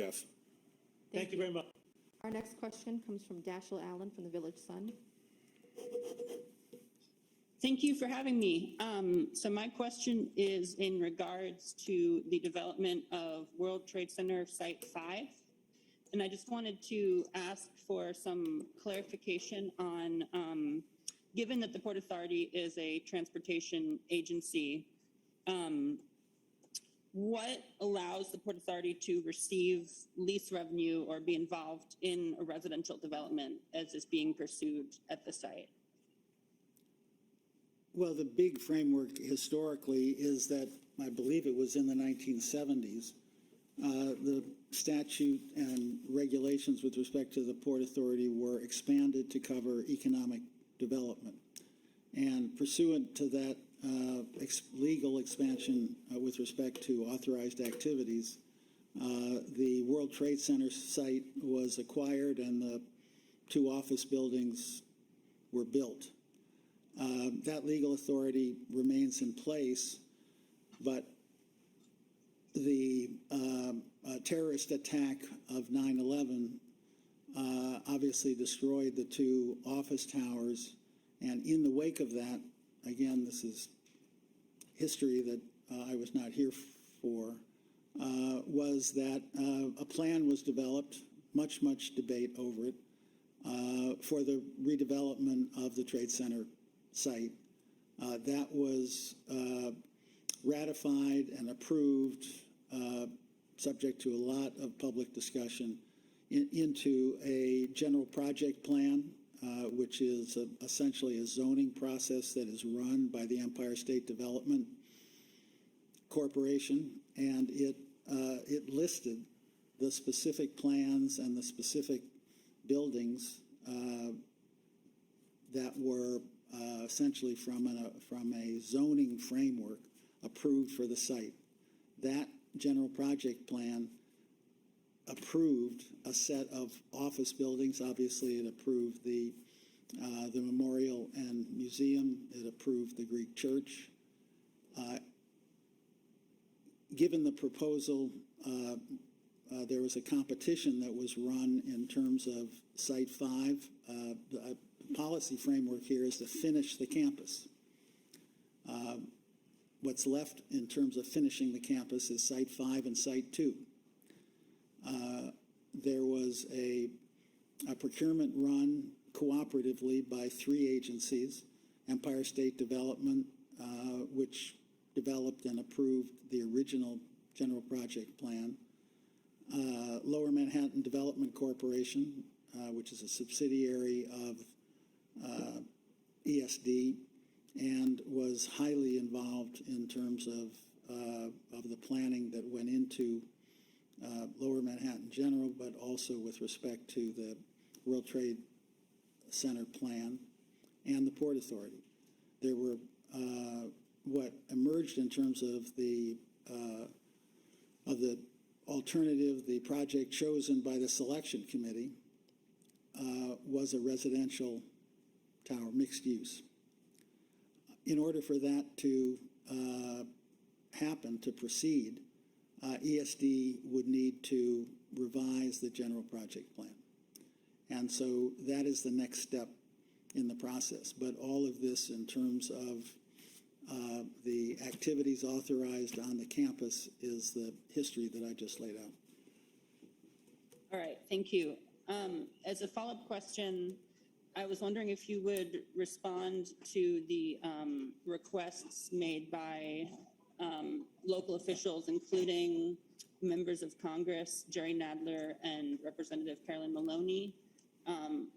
Jeff. Thank you very much. Our next question comes from Dashiell Allen from the Village Sun. Thank you for having me. So my question is in regards to the development of World Trade Center Site 5. And I just wanted to ask for some clarification on, given that the Port Authority is a transportation agency, what allows the Port Authority to receive lease revenue or be involved in a residential development as is being pursued at the site? Well, the big framework historically is that, I believe it was in the 1970s, the statute and regulations with respect to the Port Authority were expanded to cover economic development. And pursuant to that legal expansion with respect to authorized activities, the World Trade Center site was acquired and the 2 office buildings were built. That legal authority remains in place, but the terrorist attack of 9/11 obviously destroyed the 2 office towers, and in the wake of that, again, this is history that I was not here for, was that a plan was developed, much debate over it, for the redevelopment of the Trade Center site. That was ratified and approved, subject to a lot of public discussion, into a general project plan, which is essentially a zoning process that is run by the Empire State Development Corporation, and it listed the specific plans and the specific buildings that were essentially from a zoning framework approved for the site. That general project plan approved a set of office buildings. Obviously, it approved the memorial and museum. It approved the Greek church. Given the proposal, there was a competition that was run in terms of Site 5. The policy framework here is to finish the campus. What's left in terms of finishing the campus is Site 5 and Site 2. There was a procurement run cooperatively by 3 agencies: Empire State Development, which developed and approved the original general project plan, Lower Manhattan Development Corporation, which is a subsidiary of ESD, and was highly involved in terms of the planning that went into Lower Manhattan General, but also with respect to the World Trade Center plan and the Port Authority. There were what emerged in terms of the alternative, the project chosen by the selection committee was a residential tower, mixed use. In order for that to happen, to proceed, ESD would need to revise the general project plan. And so that is the next step in the process. But all of this in terms of the activities authorized on the campus is the history that I just laid out. All right, thank you. As a follow-up question, I was wondering if you would respond to the requests made by local officials, including members of Congress, Jerry Nadler and Representative Carolyn Maloney,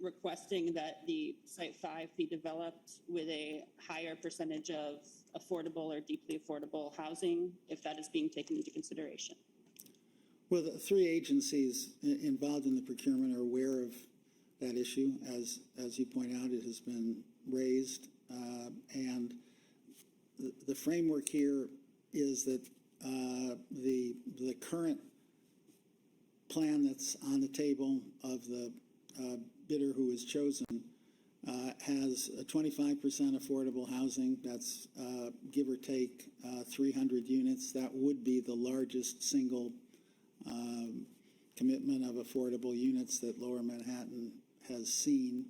requesting that the Site 5 be developed with a higher percentage of affordable or deeply affordable housing, if that is being taken into consideration. Well, the 3 agencies involved in the procurement are aware of that issue. As you point out, it has been raised. And the framework here is that the current plan that's on the table of the bidder who is chosen has a 25% affordable housing. That's give or take 300 units. That would be the largest single commitment of affordable units that Lower Manhattan has seen.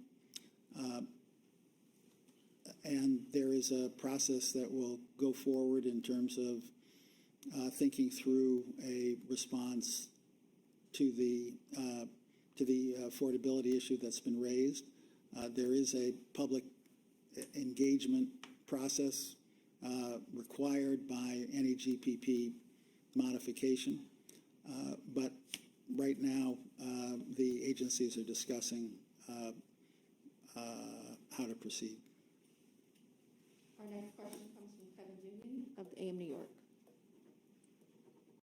And there is a process that will go forward in terms of thinking through a response to the affordability issue that's been raised. There is a public engagement process required by any GPP modification. But right now, the agencies are discussing how to proceed. Our next question comes from Kevin Julian of the AM New York.